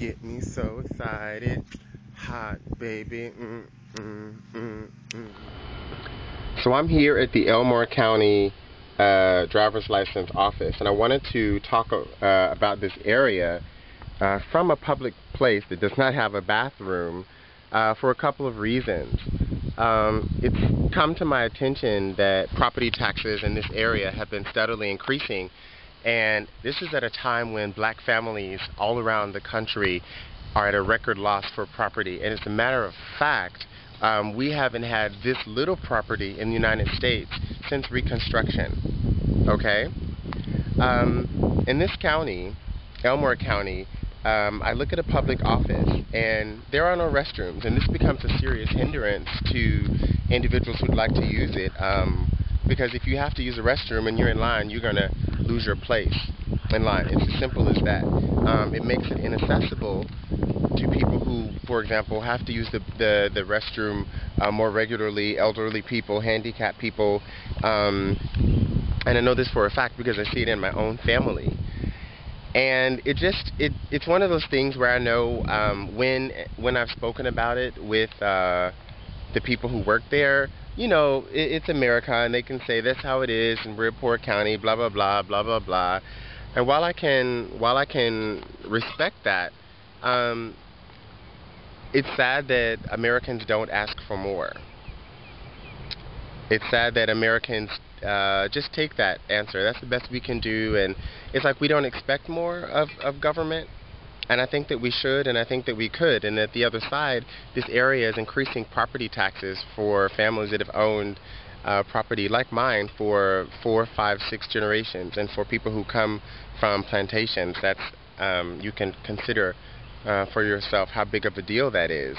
get me so excited. Hot baby. So I'm here at the Elmore County driver's license office, and I wanted to talk about this area from a public place that does not have a bathroom for a couple of reasons. It's come to my attention that property taxes in this area have been steadily increasing, and this is at a time when black families all around the country are at a record loss for property. And as a matter of fact, we haven't had this little property in the United States since Reconstruction. Okay? In this county, Elmore County, I look at a public office and there are no restrooms, and this becomes a serious hindrance to individuals who'd like to use it, because if you have to use a restroom and you're in line, you're going to lose your place in line. It's as simple as that. It makes it inaccessible to people who, for example, have to use the restroom more regularly, elderly people, handicapped people, and I know this for a fact because I see it in my own family. And it's one of those things where I know when I've spoken about it with the people who work there, you know, it's America, and they can say that's how it is, and we're a poor county, blah blah blah blah blah blah. And while I can respect that, it's sad that Americans don't ask for more. It's sad that Americans just take that answer. That's the best we can do, and it's like we don't expect more of government. And I think that we should, and I think that we could. And at the other side, this area is increasing property taxes for families that have owned property like mine for 4, 5, 6 generations, and for people who come from plantations. That's you can consider for yourself how big of a deal that is.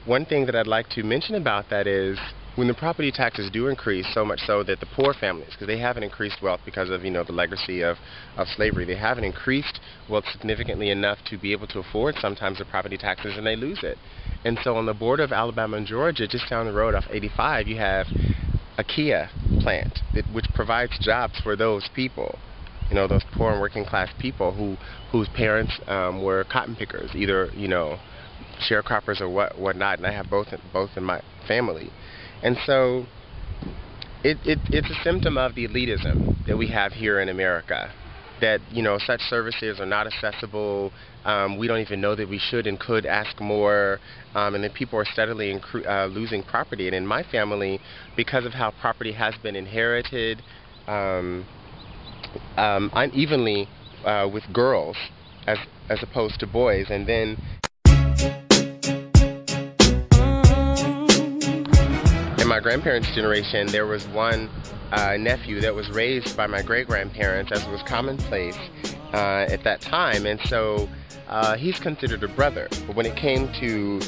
One thing that I'd like to mention about that is when the property taxes do increase, so much so that the poor families, because they haven't increased wealth because of, you know, the legacy of slavery, they haven't increased wealth significantly enough to be able to afford sometimes the property taxes, and they lose it. And so on the border of Alabama and Georgia, just down the road off 85, you have a Kia plant which provides jobs for those people, you know, those poor and working class people whose parents were cotton pickers, either, you know, sharecroppers or whatnot, and I have both in my family. And so it's a symptom of the elitism that we have here in America, that, you know, such services are not accessible. We don't even know that we should and could ask more, and that people are steadily losing property. And in my family, because of how property has been inherited unevenly with girls as opposed to boys, and then in my grandparents' generation, there was one nephew that was raised by my great-grandparents, as was commonplace at that time, and so he's considered a brother. But when it came to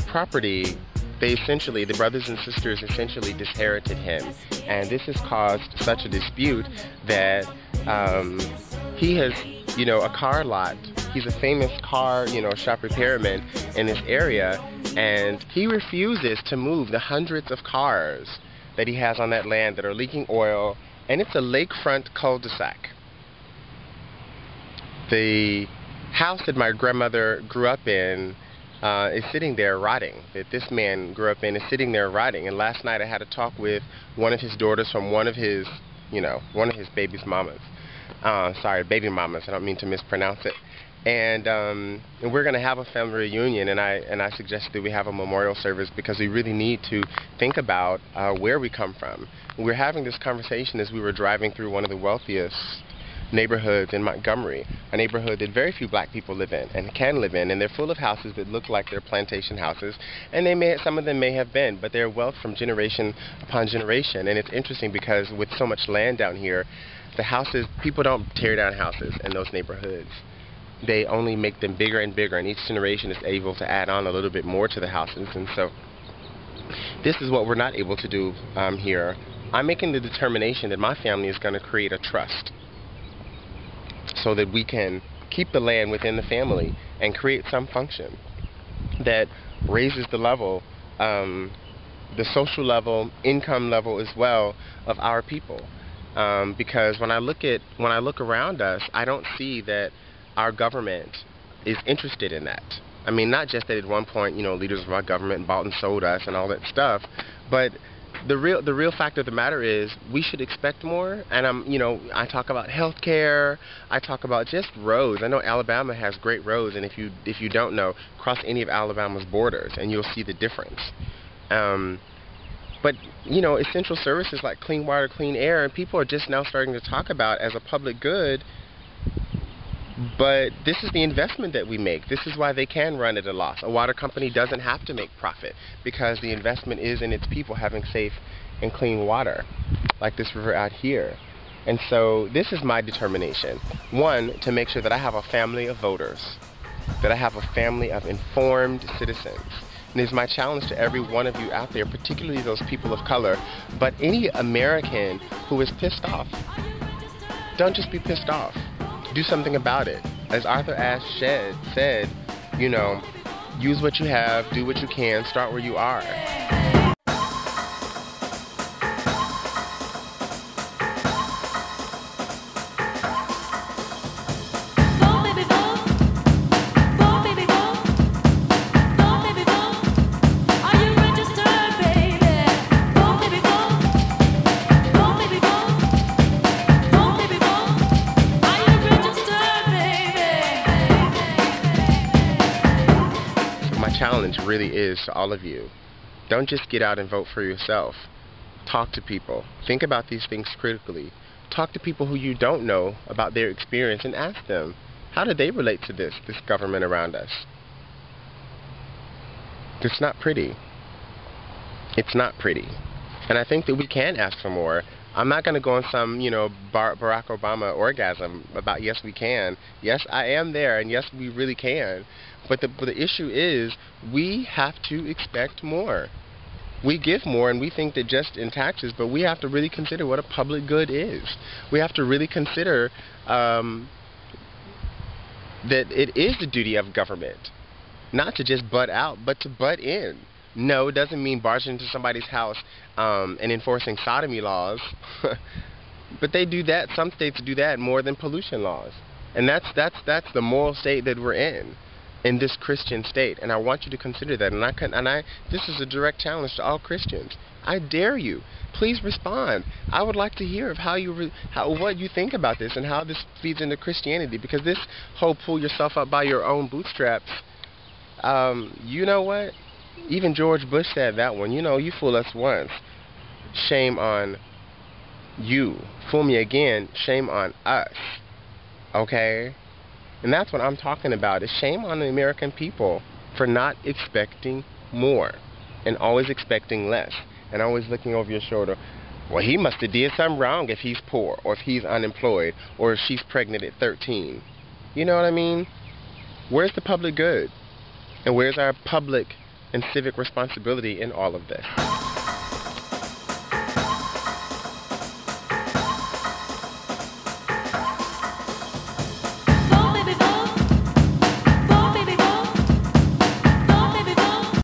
property, the brothers and sisters essentially disinherited him, and this has caused such a dispute that he has, you know, a car lot. He's a famous car, you know, shop repairman in this area, and he refuses to move the hundreds of cars that he has on that land that are leaking oil, and it's a lakefront cul-de-sac. The house that my grandmother grew up in is sitting there rotting, that this man grew up in is sitting there rotting. And last night I had a talk with one of his daughters from one of his baby mamas. Baby mamas, I don't mean to mispronounce it. And we're going to have a family reunion, and I suggested we have a memorial service because we really need to think about where we come from. We're having this conversation as we were driving through one of the wealthiest neighborhoods in Montgomery, a neighborhood that very few black people live in and can live in, and they're full of houses that look like they're plantation houses, and some of them may have been, but they're wealth from generation upon generation. And it's interesting because with so much land down here, the houses, people don't tear down houses in those neighborhoods. They only make them bigger and bigger, and each generation is able to add on a little bit more to the houses. And so this is what we're not able to do here. I'm making the determination that my family is going to create a trust so that we can keep the land within the family and create some function that raises the level, the social level, income level as well of our people. Because when I look around us, I don't see that our government is interested in that. I mean, not just that at one point, you know, leaders of our government bought and sold us and all that stuff, but the real fact of the matter is we should expect more. And you know, I talk about healthcare, I talk about just roads. I know Alabama has great roads, and if you don't know, cross any of Alabama's borders and you'll see the difference. But you know, essential services like clean water, clean air, and people are just now starting to talk about as a public good. But this is the investment that we make. This is why they can run at a loss. A water company doesn't have to make profit because the investment is in its people having safe and clean water, like this river out here. And so this is my determination. One, to make sure that I have a family of voters, that I have a family of informed citizens. And it's my challenge to every one of you out there, particularly those people of color, but any American who is pissed off. Don't just be pissed off. Do something about it. As Arthur Ashe said, you know, use what you have, do what you can, start where you are. Challenge really is to all of you. Don't just get out and vote for yourself. Talk to people. Think about these things critically. Talk to people who you don't know about their experience and ask them, how do they relate to this government around us? It's not pretty. It's not pretty. And I think that we can ask for more. I'm not going to go on some, you know, Barack Obama orgasm about yes, we can. Yes, I am there, and yes, we really can. But the issue is we have to expect more. We give more, and we think that just in taxes, but we have to really consider what a public good is. We have to really consider that it is the duty of government not to just butt out, but to butt in. No, it doesn't mean barging into somebody's house and enforcing sodomy laws. But they do that. Some states do that more than pollution laws. And that's the moral state that we're in this Christian state. And I want you to consider that. And this is a direct challenge to all Christians. I dare you. Please respond. I would like to hear of what you think about this and how this feeds into Christianity. Because this whole pull yourself up by your own bootstraps, you know what? Even George Bush said that one. You know, you fool us once, shame on you. Fool me again, shame on us. Okay? And that's what I'm talking about. Is shame on the American people for not expecting more and always expecting less and always looking over your shoulder. Well, he must have did something wrong if he's poor or if he's unemployed or if she's pregnant at 13. You know what I mean? Where's the public good? And where's our public and civic responsibility in all of this?